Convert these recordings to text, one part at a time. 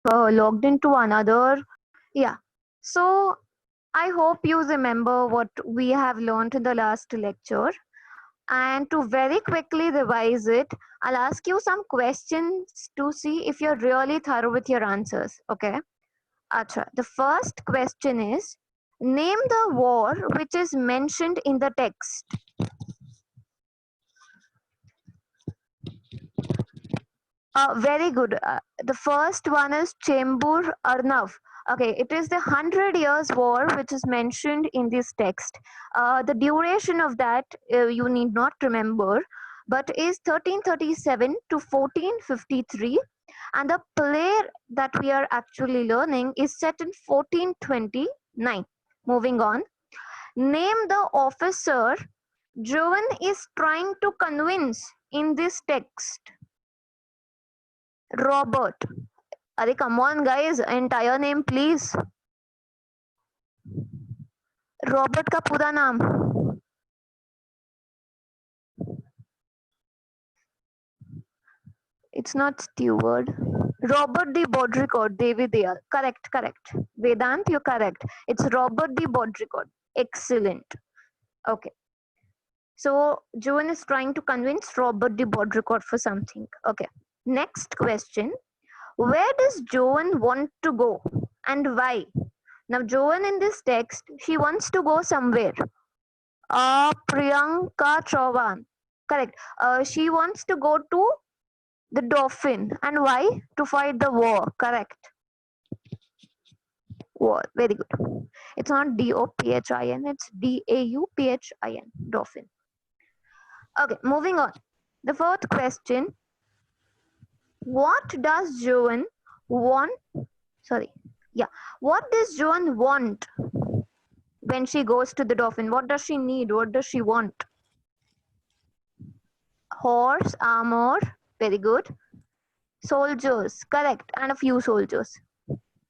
logged into another. Yeah. So I hope you remember what we have learned in the last lecture. And to very quickly revise it, I'll ask you some questions to see if you're really thorough with your answers. Okay. Acha. The first question is, name the war which is mentioned in the text. Very good. The first one is Chembur Arnav. Okay, it is the 100 Years' War which is mentioned in this text. The duration of that you need not remember, but is 1337 to 1453, and the play that we are actually learning is set in 1429. Moving on, name the officer Joan is trying to convince in this text. Robert. अरे come on guys, entire name please. Robert का पूरा नाम. It's not Stewart. Robert de Baudricourt, David Dale. Correct, correct. Vedant, you're correct. It's Robert de Baudricourt. Excellent. Okay. So Joan is trying to convince Robert de Baudricourt for something. Okay. Next question. Where does Joan want to go and why? Now Joan in this text, she wants to go somewhere. Priyanka Chauhan. Correct. She wants to go to the Dauphin. And why? To fight the war. Correct. War. Very good. It's not Dophin, it's Dauphin. Dauphin. Okay, moving on. The fourth question. What does Joan want? Sorry. Yeah. What does Joan want when she goes to the Dauphin? What does she need? What does she want? Horse, armor. Very good. Soldiers. Correct. And a few soldiers.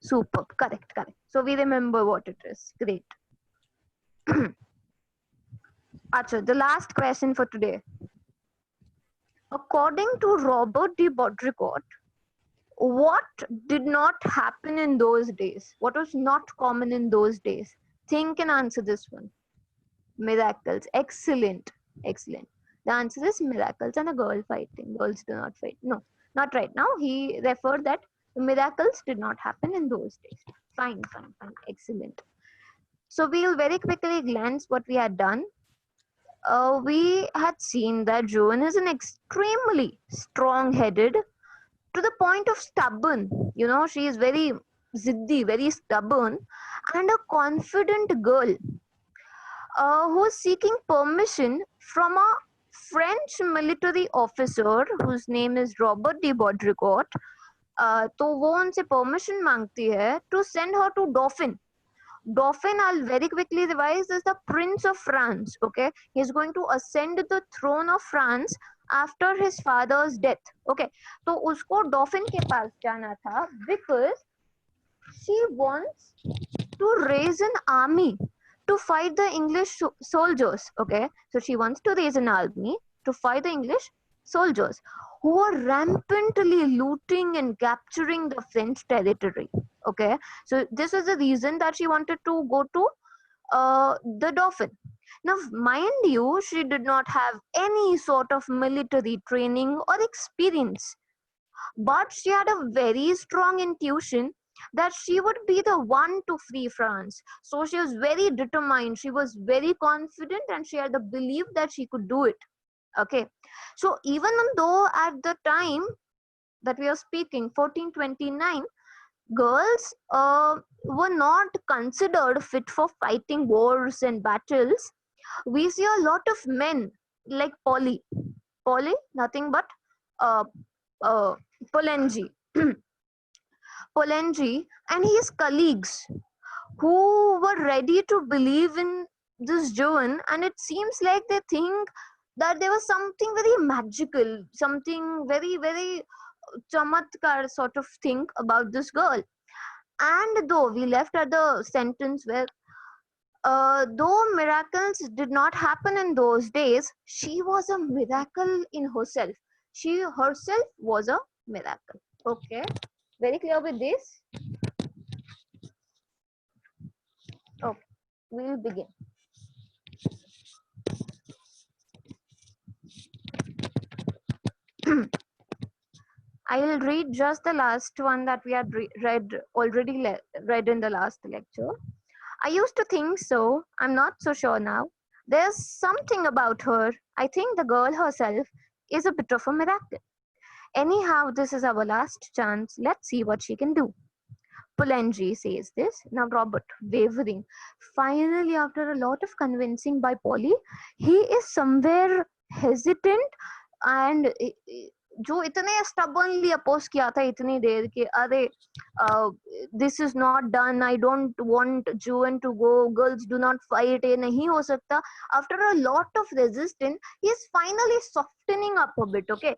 Superb. Correct, correct. So we remember what it is. Great. Acha, the last question for today. According to Robert de Baudricourt, what did not happen in those days? What was not common in those days? Think and answer this one. Miracles. Excellent. Excellent. The answer is miracles and a girl fighting. Girls do not fight. No, not right now. He referred that miracles did not happen in those days. Fine, fine, fine. Excellent. So we'll very quickly glance what we had done. We had seen that Joan is an extremely strong-headed to the point of stubborn. You know, she is very ziddi, very stubborn, and a confident girl who is seeking permission from a French military officer whose name is Robert de Baudricourt. तो वो उनसे permission मांगती है to send her to Dauphin. Dauphin, I'll very quickly revise, is the Prince of France. Okay, he's going to ascend the throne of France after his father's death. Okay, तो उसको Dauphin के पास जाना था because she wants to raise an army to fight the English soldiers. Okay, so she wants to raise an army to fight the English soldiers who were rampantly looting and capturing the French territory. Okay, so this was the reason that she wanted to go to the Dauphin. Now, mind you, she did not have any sort of military training or experience, but she had a very strong intuition that she would be the one to free France. So she was very determined, she was very confident, and she had the belief that she could do it. Okay, so even though at the time that we are speaking, 1429, girls were not considered fit for fighting wars and battles, we see a lot of men like Polly, nothing but uh, uh, Polenji, Polenji and his colleagues who were ready to believe in this Joan, and it seems like they think that there was something very magical, something very, very chamatkar sort of thing about this girl. And though we left at the sentence where, though miracles did not happen in those days, she was a miracle in herself. She herself was a miracle. Okay. Very clear with this? Okay, we'll begin. I'll read just the last one that we had read in the last lecture. I used to think so. I'm not so sure now. There's something about her. I think the girl herself is a bit of a miracle. Anyhow, this is our last chance. Let's see what she can do. Pulenji says this. Now Robert, wavering. Finally, after a lot of convincing by Polly, he is somewhere hesitant and जो इतने stubbornly oppose किया था इतनी देर के अरे this is not done, I don't want Juan to go, girls do not fight, ये नहीं हो सकता. After a lot of resistance, he is finally softening up a bit, okay?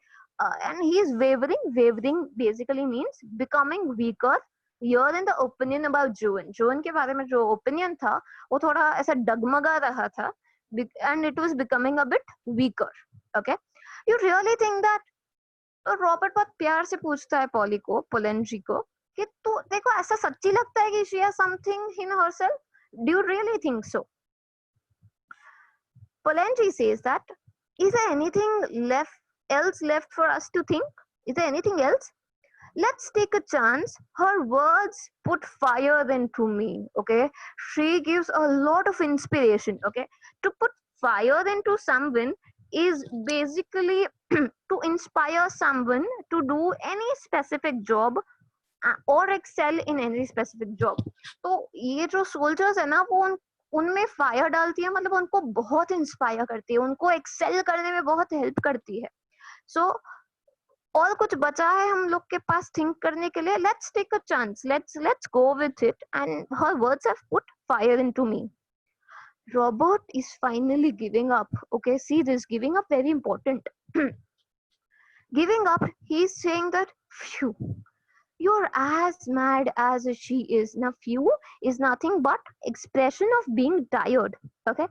And he is wavering. Wavering basically means becoming weaker. Here in the opinion about Juan, Juan के बारे में जो opinion था, वो थोड़ा ऐसा डगमगा रहा था, and it was becoming a bit weaker. Okay, you really think that? तो रॉबर्ट बहुत प्यार से पूछता है पॉली को, पुलेंजी को, कि तू देखो ऐसा सच्ची लगता है कि she has something in herself? Do you really think so? Pulenji says that, is there anything else left for us to think? Is there anything else? Let's take a chance. Her words put fire into me. Okay, she gives a lot of inspiration. Okay, to put fire into someone is basically to inspire someone to do any specific job or excel in any specific job. तो ये जो soldiers है ना, वो उनमें fire डालती है, मतलब उनको बहुत इंस्पायर करती है, उनको एक्सेल करने में बहुत हेल्प करती है. सो और कुछ बचा है हम लोग के पास थिंक करने के लिए. Let's take a chance, let's go with it, and her words have put fire into me. Robert is finally giving up. Okay, see this, giving up very important. Giving up, he's saying that, phew, you're as mad as she is. Now, phew is nothing but expression of being tired. Okay,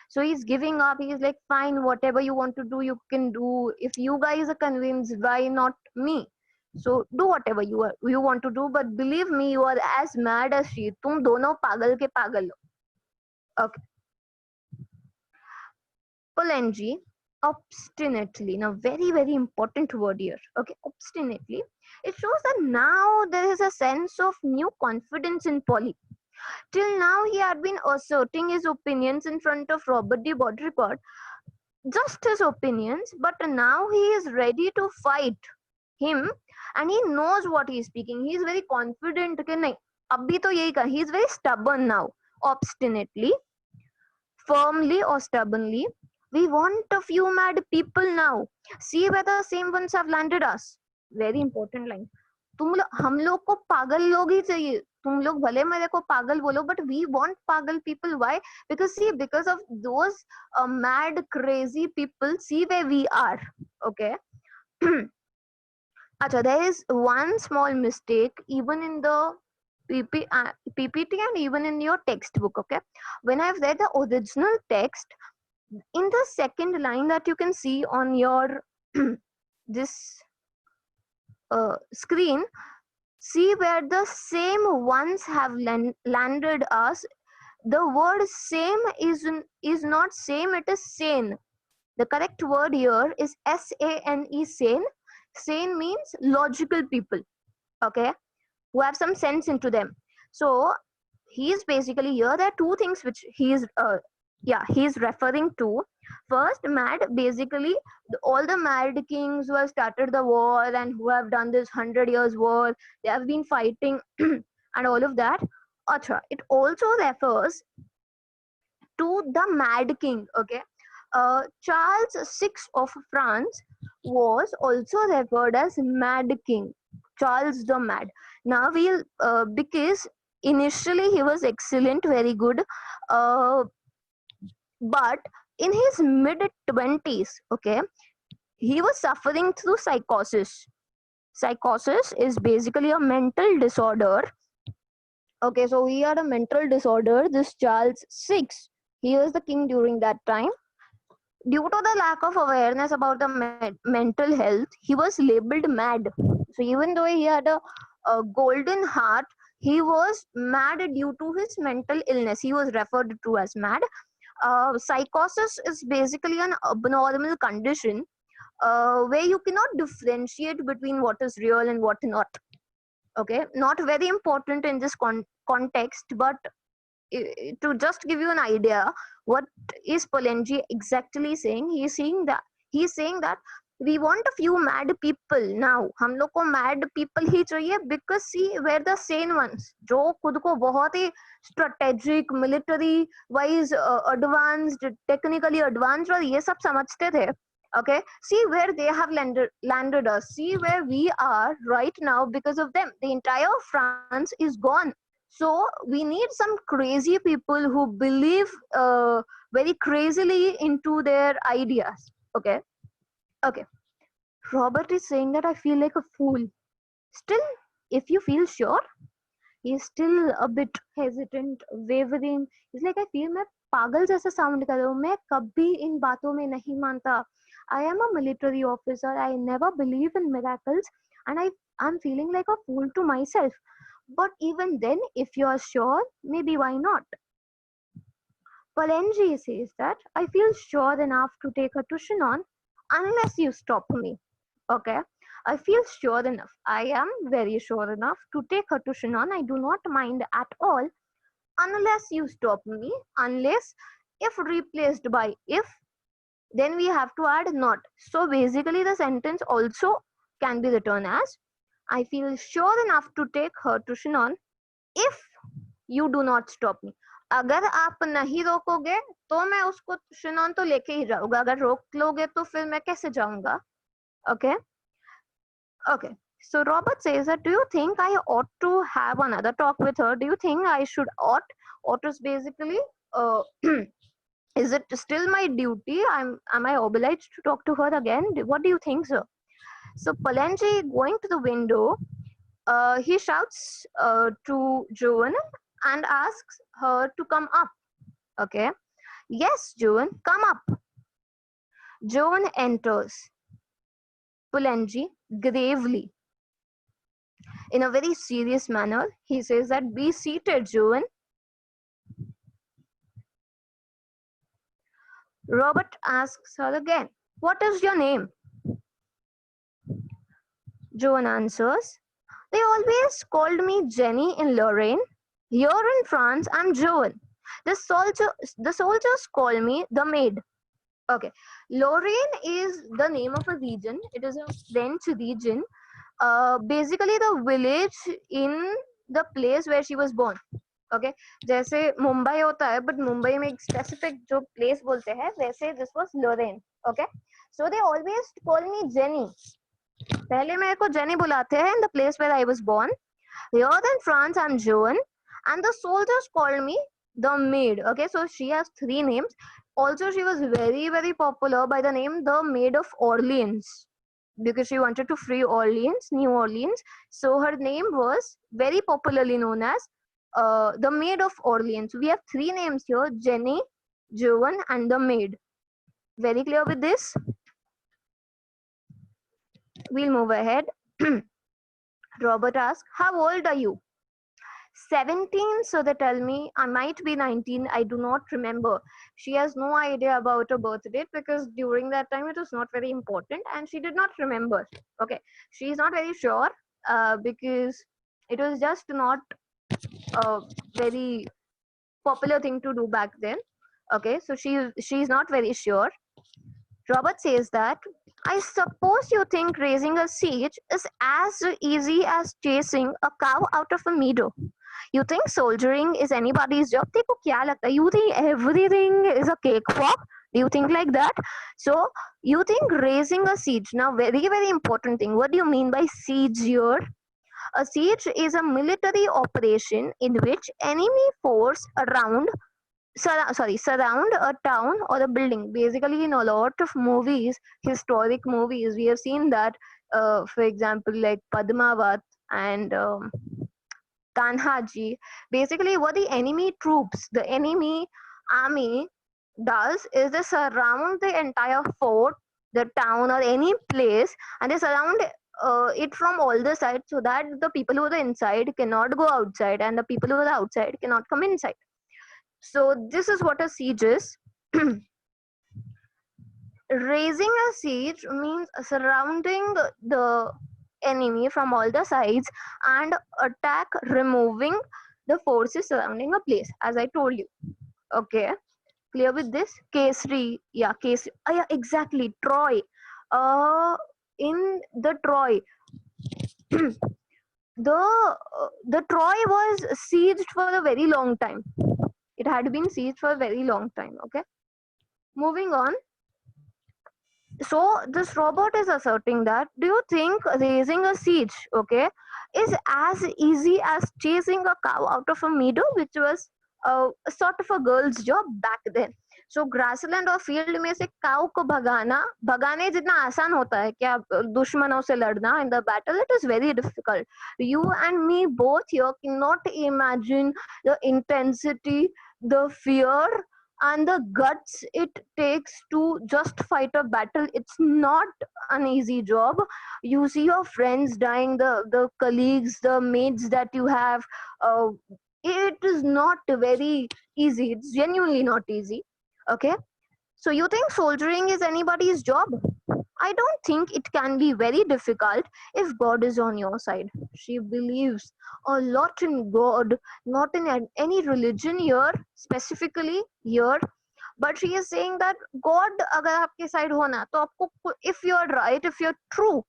so he's giving up. He's like, fine, whatever you want to do, you can do. If you guys are convinced, why not me? So do whatever you want to do, but believe me, you are as mad as she. तुम दोनों पागल के पागल हो. Okay. Pulenji obstinately. Now, very important word here. Okay, obstinately. It shows that now there is a sense of new confidence in Polly. Till now, he had been asserting his opinions in front of Robert de Baudricourt, just his opinions, but now he is ready to fight him, and he knows what he is speaking. He is very confident. कि नहीं, अभी तो यही कहा. He is very stubborn now. Obstinately, firmly or stubbornly, we want a few mad people now. See whether the same ones have landed us. Very important line. हम लोग को पागल लोग ही चाहिए. तुम लोग भले मेरे को पागल बोलो, but we want पागल people. Why? Because see, because of those mad, crazy people, see where we are. Okay. Achha, there is one small mistake even in the PPT and even in your textbook. Okay. When I've read the original text, in the second line that you can see on your this screen, see where the same ones have landed us. The word same is not same, it is sane. The correct word here is SANE, sane. Sane means logical people, okay, who have some sense into them. So he is basically here. There are two things which he is referring to. First, mad, basically all the mad kings who have started the war and who have done this 100 years war, they have been fighting and all of that. Achha, it also refers to the mad king. Okay, Charles VI of France was also referred as mad king, Charles the Mad. Now we'll because initially he was excellent, very good, but in his mid-20s, okay, he was suffering through psychosis. Psychosis is basically a mental disorder. Okay, so he had a mental disorder, this Charles VI. He was the king during that time. Due to the lack of awareness about the mental health, he was labeled mad. So even though he had a Golden Heart, he was mad due to his mental illness. He was referred to as mad. Psychosis is basically an abnormal condition where you cannot differentiate between what is real and what not. Okay, not very important in this context, but to just give you an idea, what is Polanyi exactly saying? He's saying that we want a few mad people now. हम लोग को mad people ही चाहिए, because see, we're the sane ones जो खुद को बहुत ही strategic, military wise advanced, technically advanced और ये सब समझते थे. Okay, see where they have landed us. See where we are right now because of them. The entire France is gone. So we need some crazy people who believe very crazily into their ideas. Okay. Okay. Robert is saying that I feel like a fool. Still, if you feel sure, he's still a bit hesitant, wavering. He's like, I feel मैं पागल जैसा sound कर रहा हूँ. मैं कभी इन बातों में नहीं मानता. I am a military officer. I never believe in miracles, and I'm feeling like a fool to myself. But even then, if you are sure, maybe why not? Polanyi says that I feel sure enough to take her to Chinon unless you stop me. Okay, I feel sure enough. I am very sure enough to take her to Chinon. I do not mind at all unless you stop me. Unless, if replaced by if, then we have to add not. So basically, the sentence also can be written as I feel sure enough to take her to Chinon if you do not stop me. अगर आप नहीं रोकोगे तो मैं उसको शिनॉन तो लेके ही जाऊंगा. अगर रोक लोगे तो फिर मैं कैसे जाऊंगा? Okay. Okay. So Robert says that, do you think I ought to have another talk with her? Do you think I should ought? Ought is basically is it still my duty? Am I obliged to talk to her again? What do you think, sir? So Polanyi, going to the window, he shouts to Joan and asks her to come up. Okay. Yes, Joan, come up. Joan enters. Polanyi gravely, in a very serious manner, he says that, be seated, Joan. Robert asks her again, what is your name? Joan answers, they always called me Jenny in Lorraine. Here in France, I'm Joan. The soldiers call me the maid. Okay, Lorraine is the name of a region. It is a French region. Basically, the village in the place where she was born. Okay, जैसे मुंबई होता है, but Mumbai में एक specific जो place बोलते हैं, वैसे this was Lorraine. Okay, so they always call me Jenny. पहले मेरे को Jenny बुलाते हैं in the place where I was born. Here in France, I'm Joan, and the soldiers called me the maid. Okay, so she has 3 names. Also, she was very, very popular by the name the Maid of Orleans, because she wanted to free Orleans, New Orleans. So her name was very popularly known as the Maid of Orleans. We have 3 names here: Jenny, Joan, and the Maid. Very clear with this? We'll move ahead. Robert asks, how old are you? 17, so they tell me. I might be 19, I do not remember. She has no idea about her birth date, because during that time it was not very important and she did not remember. Okay, she's not very sure because it was just not a very popular thing to do back then. Okay, so she's not very sure. Robert says that, I suppose you think raising a siege is as easy as chasing a cow out of a meadow. You think soldiering is anybody's job? तेको क्या लगता है? You think everything is a cakewalk? Do you think like that? So you think raising a siege. Now, very, very important thing. What do you mean by siege here? A siege is a military operation in which enemy force surround a town or a building. Basically, in a lot of movies, historic movies, we have seen that, for example, like Padmavat and Tanhaji. Basically, what the enemy troops, the enemy army does is they surround the entire fort, the town, or any place, and they surround it from all the sides so that the people who are inside cannot go outside and the people who are outside cannot come inside. So this is what a siege is. Raising a siege means surrounding the enemy from all the sides and attack, removing the forces surrounding a place, as I told you. Okay, clear with this? Kesari, yeah, Kesari, yeah, exactly. Troy. In the Troy, the Troy was sieged for a very long time. It had been sieged for a very long time. Okay, moving on. So this robot is asserting that, do you think raising a siege, okay, is as easy as chasing a cow out of a meadow, which was a sort of a girl's job back then. So grassland और field में से cow को भगाने जितना आसान होता है क्या दुश्मनों से लड़ना in the battle, it is very difficult. You and me both here cannot imagine the intensity, the fear, and the guts it takes to just fight a battle. It's not an easy job. You see your friends dying, the colleagues, the mates that you have. It is not very easy. It's genuinely not easy. Okay, so you think soldiering is anybody's job? I don't think it can be very difficult if God is on your side. She believes a lot in God, not in any religion here, specifically here. But she is saying that God, अगर आपके side हो ना, तो आपको, if you're right, if you're true,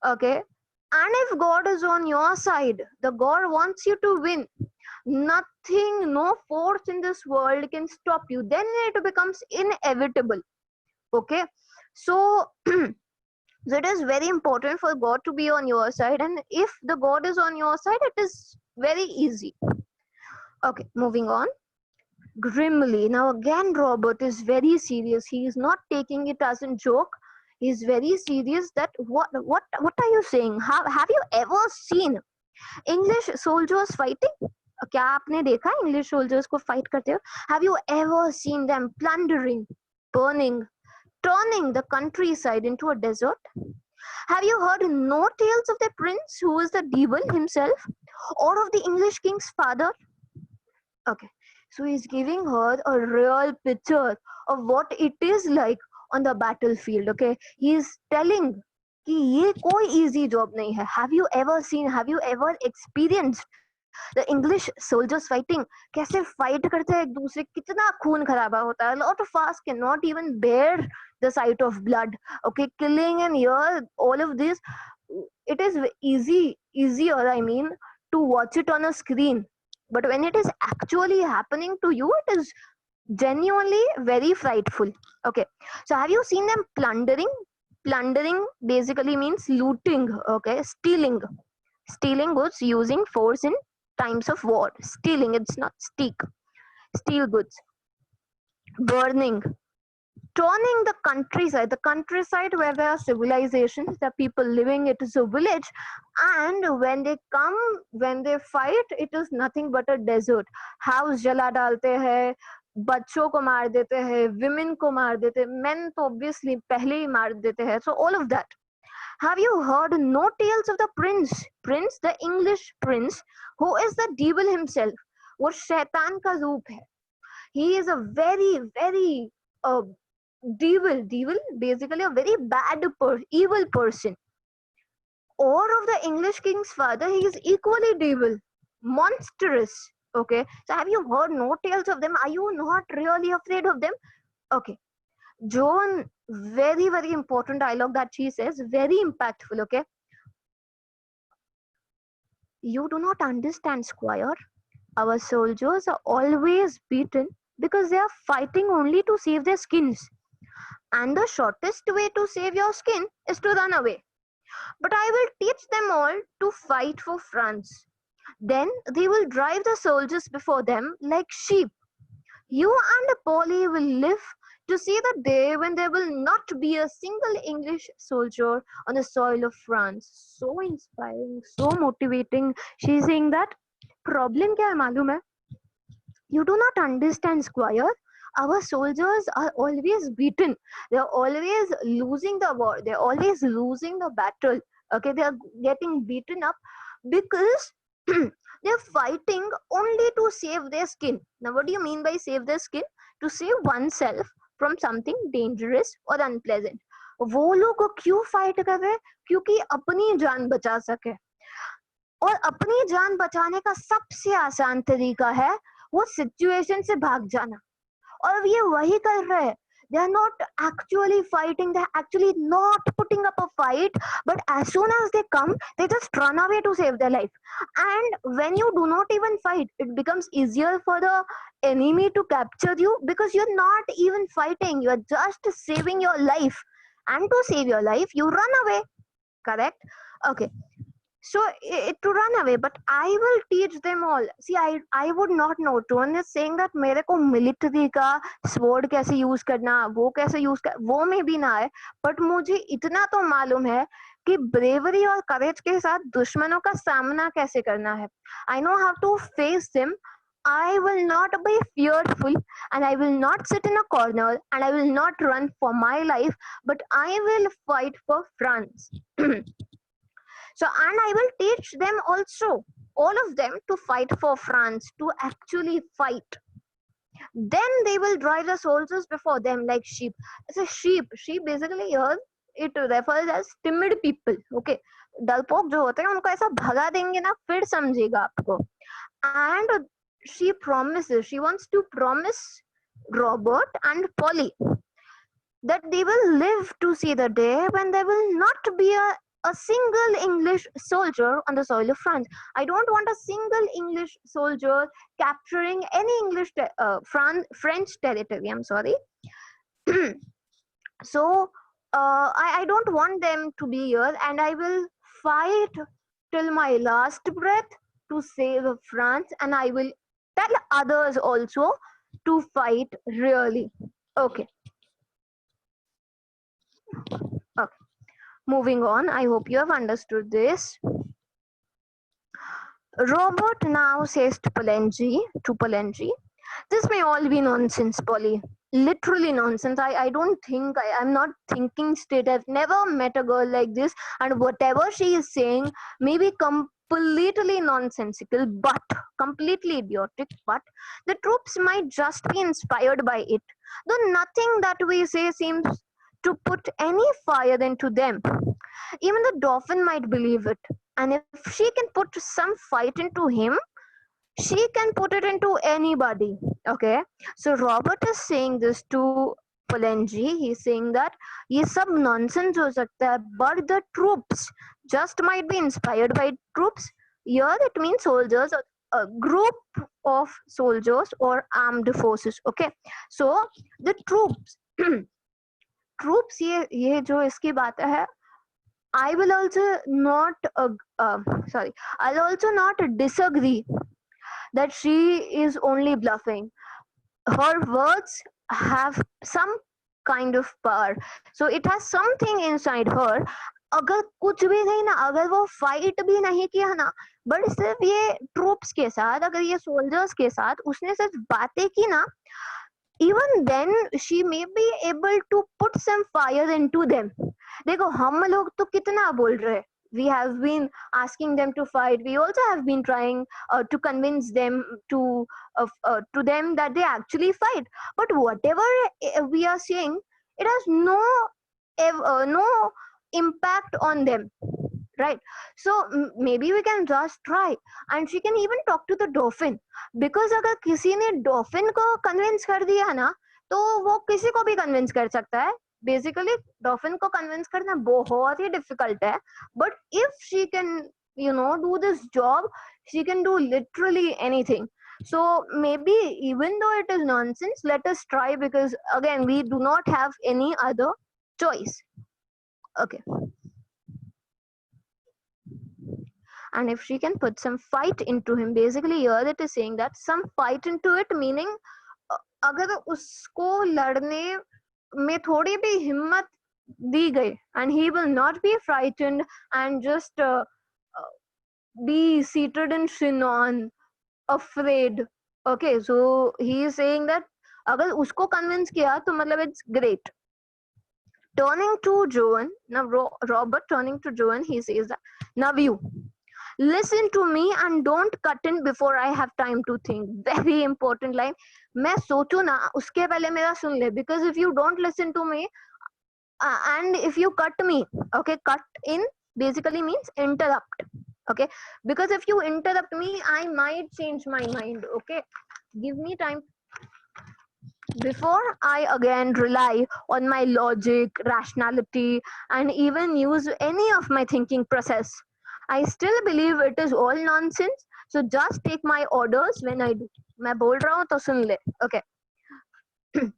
okay, and if God is on your side, the God wants you to win. Nothing, no force in this world can stop you. Then it becomes inevitable. Okay, so it is very important for God to be on your side, and if the God is on your side, it is very easy. Okay, moving on. Grimly, now again Robert is very serious. He is not taking it as a joke. He is very serious that what are you saying? Have you ever seen English soldiers fighting? क्या आपने देखा English soldiers को fight करते हुए? Have you ever seen them plundering, burning, turning the countryside into a desert? Have you heard no tales of the prince who is the devil himself, or of the English king's father? Okay, so he's giving her a real picture of what it is like on the battlefield. Okay, he's telling कि ये कोई easy job नहीं है. Have you ever seen, have you ever experienced the English soldiers fighting? कैसे fight करते हैं एक दूसरे, कितना खून खराबा होता है. A lot of us cannot even bear the sight of blood. Okay, killing and here, all of this, it is easier, I mean, to watch it on a screen. But when it is actually happening to you, it is genuinely very frightful. Okay, so have you seen them plundering? Plundering basically means looting. Okay, stealing goods using force in times of war. Stealing, it's not steal goods. Burning, turning the countryside where there are civilizations, the people living, it is a village, and when they fight, it is nothing but a desert. House जला डालते हैं, बच्चों को मार देते हैं, women को मार देते हैं, men तो obviously पहले ही मार देते हैं. So all of that. Have you heard no tales of the prince, the English prince, who is the devil himself? वो शैतान का रूप है. He is a very, very devil, basically a very bad evil person. Or of the English king's father, he is equally devil, monstrous. Okay, so have you heard no tales of them? Are you not really afraid of them? Okay, Joan, very, very important dialogue that she says, very impactful. Okay, you do not understand, Squire. Our soldiers are always beaten because they are fighting only to save their skins. And the shortest way to save your skin is to run away. But I will teach them all to fight for France. Then they will drive the soldiers before them like sheep. You and Polly will live to see the day when there will not be a single English soldier on the soil of France. So inspiring, so motivating. She's saying that problem क्या है मालूम है? You do not understand, Squire. Our soldiers are always beaten. They are always losing the war. They are always losing the battle. Okay, they are getting beaten up because they're fighting only to save their skin. Now what do you mean by save their skin? To save oneself from something dangerous or unpleasant. वो लोग क्यों fight कर रहे हैं? क्योंकि अपनी जान बचा सके, और अपनी जान बचाने का सबसे आसान तरीका है वो सिचुएशन से भाग जाना, और ये वही कर रहे हैं. They are not actually fighting, they are actually not putting up a fight, but as soon as they come, they just run away to save their life. And when you do not even fight, it becomes easier for the enemy to capture you because you're not even fighting, you're just saving your life. And to save your life, you run away, correct? Okay, so to run away, but I will teach them all. See, I would not know. One is saying that मेरे को military का sword कैसे use करना, वो कैसे use कर, वो में भी ना है, but मुझे इतना तो मालूम है कि bravery और courage के साथ दुश्मनों का सामना कैसे करना है. I know how to face them. I will not be fearful, and I will not sit in a corner, and I will not run for my life, but I will fight for France. So, and I will teach them also, all of them, to fight for France, to actually fight. Then they will drive the soldiers before them like sheep. So sheep basically here it refers as timid people. Okay, डरपोक जो होते हैं उनको ऐसा भगा देंगे ना फिर समझेगा आपको. And she promises, she wants to promise Robert and Polly that they will live to see the day when there will not be a single English soldier on the soil of France. I don't want a single English soldier capturing any French territory. I'm sorry. So I don't want them to be here, and I will fight till my last breath to save France, and I will tell others also to fight really. Okay. Okay. Moving on, I hope you have understood this. Robert now says to Pollenji, this may all be nonsense, Polly. Literally nonsense. I don't think, I'm not thinking straight. I've never met a girl like this, and whatever she is saying may be completely nonsensical, but completely idiotic, but the troops might just be inspired by it. Though nothing that we say seems to put any fire into them. Even the Dauphin might believe it. And if she can put some fight into him, she can put it into anybody. Okay. So Robert is saying this to Polenji. He's saying that ये सब nonsense हो सकता है, but the troops just might be inspired by troops. Here it means soldiers, a group of soldiers or armed forces. Okay. So the troops troops ये जो इसकी बात है, I will also not I'll also not disagree that she is only bluffing. Her words have some kind of power, so it has something inside her. अगर कुछ भी नहीं ना, अगर वो फाइट भी नहीं किया ना, बट सिर्फ ये ट्रूप्स के साथ, अगर ये सोल्जर्स के साथ उसने सिर्फ बातें की ना, even then she may be able to put some fire into them. देखो हम लोग तो कितना बोल रहे हैं, we have been asking them to fight, we also have been trying to convince them to them that they actually fight, but whatever we are saying, it has no impact on them, right? So maybe we can just try, and she can even talk to the Dauphin, because अगर किसी ने Dauphin को convince कर दिया ना, तो वो किसी को भी convince कर सकता है. Basically Dauphin को convince करना बहुत ही difficult है, but if she can do this job, she can do literally anything. So maybe even though it is nonsense, let us try, because again we do not have any other choice. Okay. And if she can put some fight into him, basically here it is saying that some fight into it, meaning अगर उसको लड़ने में थोड़ी भी हिम्मत दी गई, and he will not be frightened and just be seated in Shinon afraid. Okay, so he is saying that अगर उसको convince किया तो मतलब it's great. Turning to Joan, now Robert turning to Joan, he says that, now you listen to me and don't cut in before I have time to think. Very important line. मैं सोचूं ना उसके पहले मेरा सुन ले, because if you don't listen to me and if you cut me, okay, cut in basically means interrupt, okay, because if you interrupt me I might change my mind, okay, give me time before I again rely on my logic, rationality, and even use any of my thinking process. I still believe it is all nonsense. So just take my orders when I do. मैं बोल रहा हूँ तो सुन ले. Okay.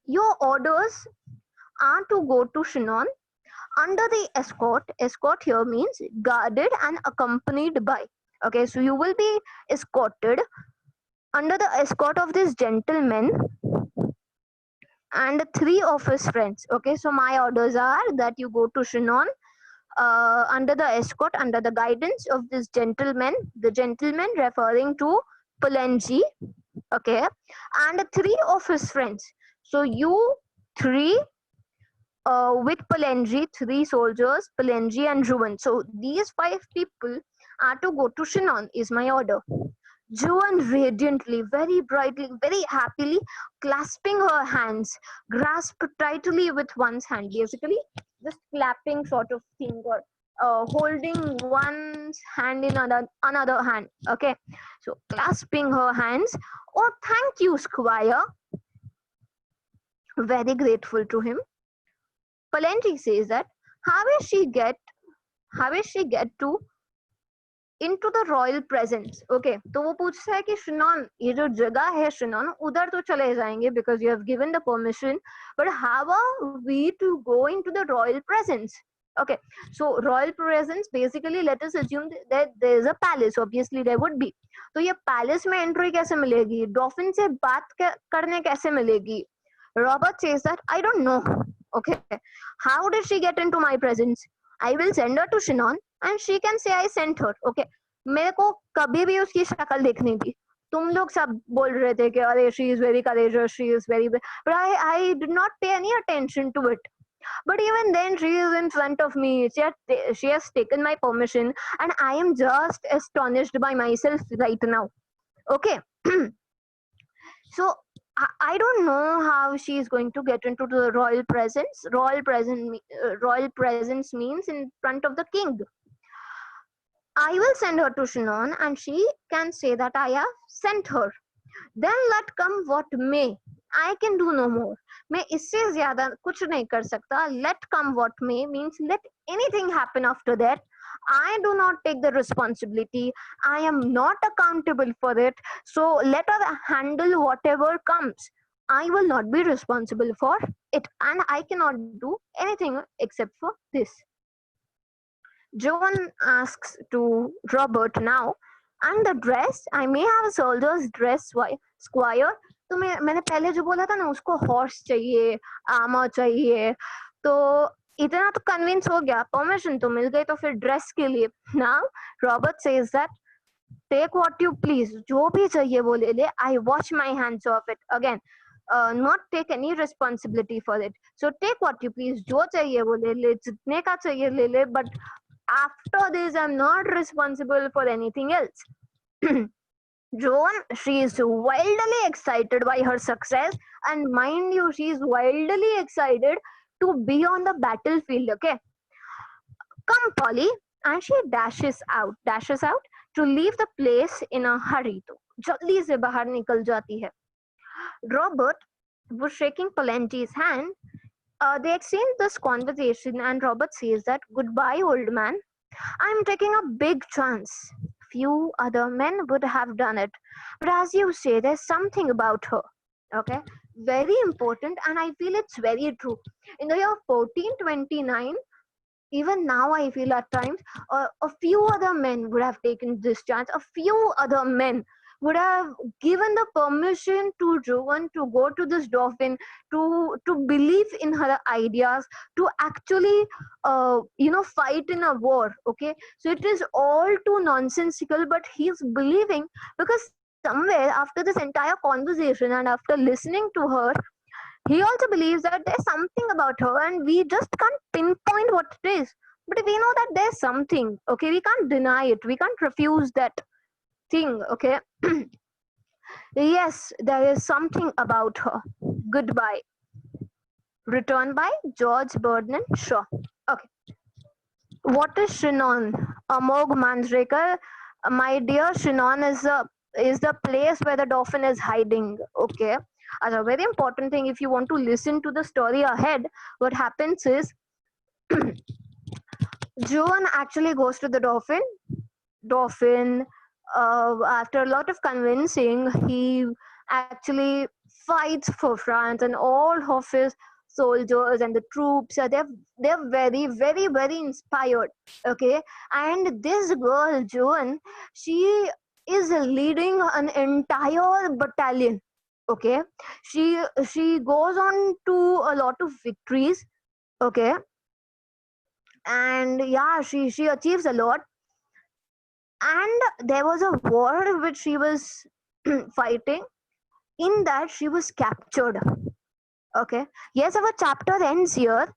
Your orders are to go to Shinon under the escort. Escort here means guarded and accompanied by. Okay, so you will be escorted under the escort of this gentleman and 3 of his friends. Okay, so my orders are that you go to Shinon under the escort, under the guidance of this gentleman, the gentleman referring to Pulenji, okay, and 3 of his friends. So you 3 with Pulenji, 3 soldiers, Pulenji and Juan. So these 5 people are to go to Shinon is my order. Juan radiantly, very brightly, very happily, clasping her hands, grasped tightly with one's hand, basically just clapping sort of thing, or holding one's hand in another hand. Okay, so clasping her hands. Oh, thank you, Squire. Very grateful to him. Palenji says that how will she get to into the royal presence? Okay, तो वो पूछता है कि Shinon, ये जो जगह है Shinon, उधर तो चले जाएंगे because you have given the permission, but how are we to go into the royal presence? Okay, so royal presence basically let us assume that there is a palace. Obviously there would be. तो ये palace में entry कैसे मिलेगी? Dauphin से बात करने कैसे मिलेगी? Robert says that I don't know. Okay, how did she get into my presence? I will send her to Shinon and she can say I sent her. Okay, मेरे को कभी भी उसकी शक्ल देखनी थी. तुम लोग सब बोल रहे थे कि अरे she is very courageous, she is very, but I did not pay any attention to it. But even then she is in front of me. She has taken my permission and I am just astonished by myself right now. Okay. So I don't know how she is going to get into the royal presence. Royal presence means in front of the king. I will send her to Shinon and she can say that I have sent her. Then let come what may. I can do no more. मैं इससे ज़्यादा कुछ नहीं कर सकता. Let come what may means let anything happen after that. I do not take the responsibility. I am not accountable for it. So let her handle whatever comes. I will not be responsible for it and I cannot do anything except for this. Joan asks to Robert now, and the dress, I may have a soldier's dress, Squire. तो मैंने पहले जो बोला था ना उसको horse चाहिए, armour चाहिए, तो इतना तो कन्विंस हो गया, परमिशन तो मिल गई, तो फिर ड्रेस के लिए now Robert says that take what you please, जो भी चाहिए वो ले ले, I wash my hands off it again, not take any responsibility for it. So take what you please, जो चाहिए वो ले ले, जितने का चाहिए ले ले, but after this I'm not responsible for anything else. Joan, she is wildly excited by her success, and mind you, she is wildly excited to be on the battlefield. Okay, come Polly, and she dashes out to leave the place in a hurry. तो जल्दी से बाहर निकल जाती है. Robert was shaking Palenji's hand. They exchange this conversation, and Robert says that goodbye, old man. I'm taking a big chance. Few other men would have done it, but as you say, there's something about her. Okay, very important, and I feel it's very true. In the year 1429, even now I feel at times a few other men would have taken this chance. A few other men would have given the permission to Joan to go to this Dauphin, to believe in her ideas, to actually fight in a war. Okay, so it is all too nonsensical, but he's believing because somewhere after this entire conversation and after listening to her, He also believes that there's something about her and we just can't pinpoint what it is. But we know that there's something, okay? We can't deny it. We can't refuse that thing, okay? Yes, there is something about her. Goodbye. Written by George Bernard Shaw. Okay. What is Shinon? Amog Manjrekar. My dear, Shinon is the place where the dolphin is hiding. Okay. As a very important thing, if you want to listen to the story ahead, what happens is Joan actually goes to the dolphin. Dolphin, after a lot of convincing, he actually fights for France, and all of his soldiers and the troops they're very very very inspired. Okay, and this girl Joan, she is leading an entire battalion. Okay, she goes on to a lot of victories. Okay, and yeah, she achieves a lot. And there was a war which she was fighting. In that, she was captured. Okay, yes, our chapter ends here,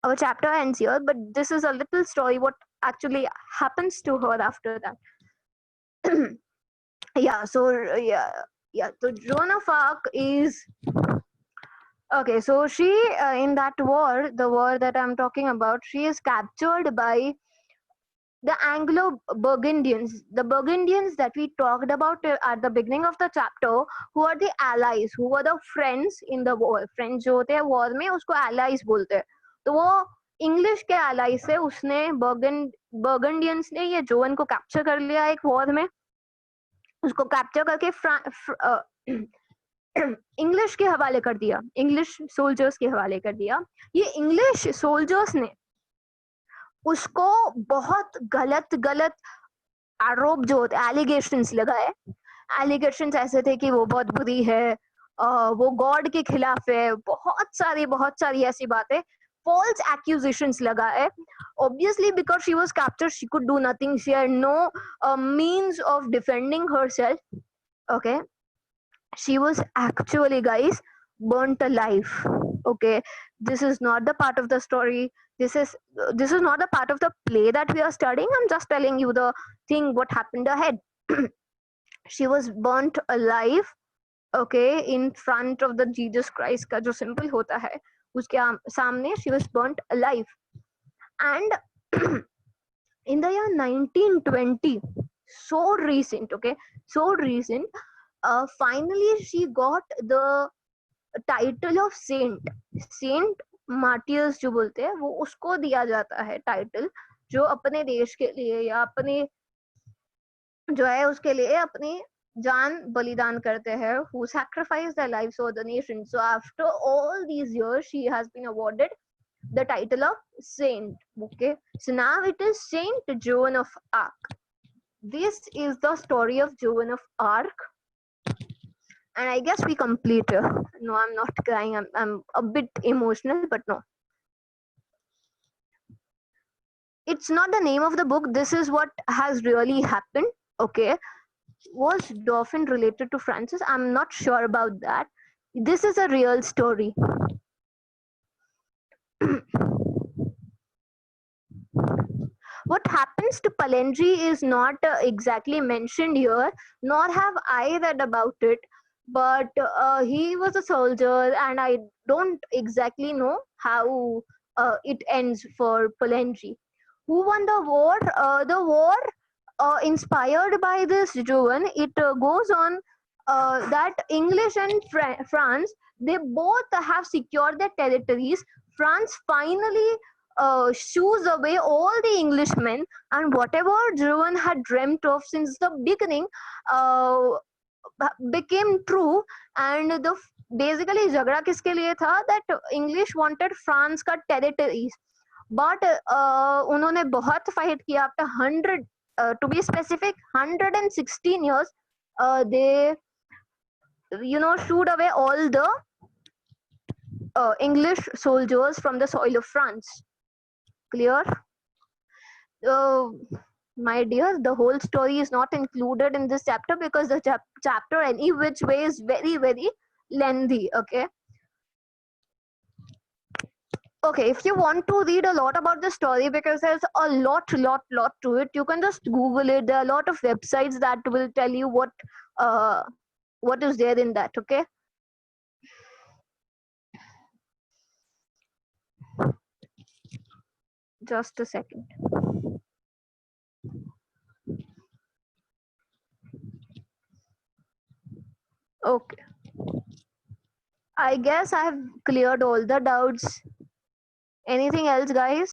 but this is a little story what actually happens to her after that. Yeah, so so Joan of Arc is okay. So she in that war, the war that I'm talking about, she is captured by the Anglo-Burgundians, the Burgundians that we talked about at the beginning of the chapter, who are the allies, who were the friends in the war. Friends जो होते हैं war में उसको allies बोलते हैं. तो वो English के allies से उसने बर्गंडियंस ने ये जोन को कैप्चर कर लिया एक war में. उसको कैप्चर करके इंग्लिश के हवाले कर दिया, इंग्लिश सोल्जर्स के हवाले कर दिया. ये इंग्लिश सोल्जर्स ने उसको बहुत गलत गलत आरोप जो होते एलिगेशंस लगाए. एलिगेशंस ऐसे थे कि वो बहुत बुरी है, वो गॉड के खिलाफ है, बहुत सारी ऐसी बातें, false accusations लगाए. Obviously, because she was captured, she could do nothing. She had no means of defending herself. Okay, she was actually, guys, burnt alive. Okay, this is not the part of the story. This is not the part of the play that we are studying. I'm just telling you the thing what happened ahead. She was burnt alive. Okay, in front of the Jesus Christ का जो symbol होता है उसके सामने she was burnt alive. And in the year 1920, so recent, okay, so recent, finally she got the title of saint martyrs जो बोलते हैं वो उसको दिया जाता है टाइटल, जो अपने देश के लिए या अपने जो है उसके लिए अपनी जान बलिदान करते हैं, who sacrificed their lives for the nation. So after all these years she has been awarded the title of saint. Okay, so now it is Saint Joan of Arc. This is the story of Joan of Arc. And I guess we complete. No, I'm not crying. I'm a bit emotional, but no. It's not the name of the book. This is what has really happened. Okay. Was Dauphin related to Francis? I'm not sure about that. This is a real story. What happens to Palendri is not exactly mentioned here, nor have I read about it. But he was a soldier, and I don't exactly know how it ends for Palendri. Who won the war? The war, inspired by this Joan, it goes on that English and France, they both have secured their territories. France finally shoos away all the Englishmen, and whatever Joan had dreamt of since the beginning became true. And the basically झगड़ा किसके लिए था? That English wanted France का territories, but उन्होंने बहुत fight किया. After 100, to be specific, 116 years, they shooed away all the English soldiers from the soil of France. Clear? My dear, the whole story is not included in this chapter because the chapter any which way is very very lengthy. Okay, Okay, if you want to read a lot about the story, because there's a lot to it, you can just Google it. There are a lot of websites that will tell you what is there in that. Okay. Just a second. Okay. I guess I have cleared all the doubts. Anything else, guys?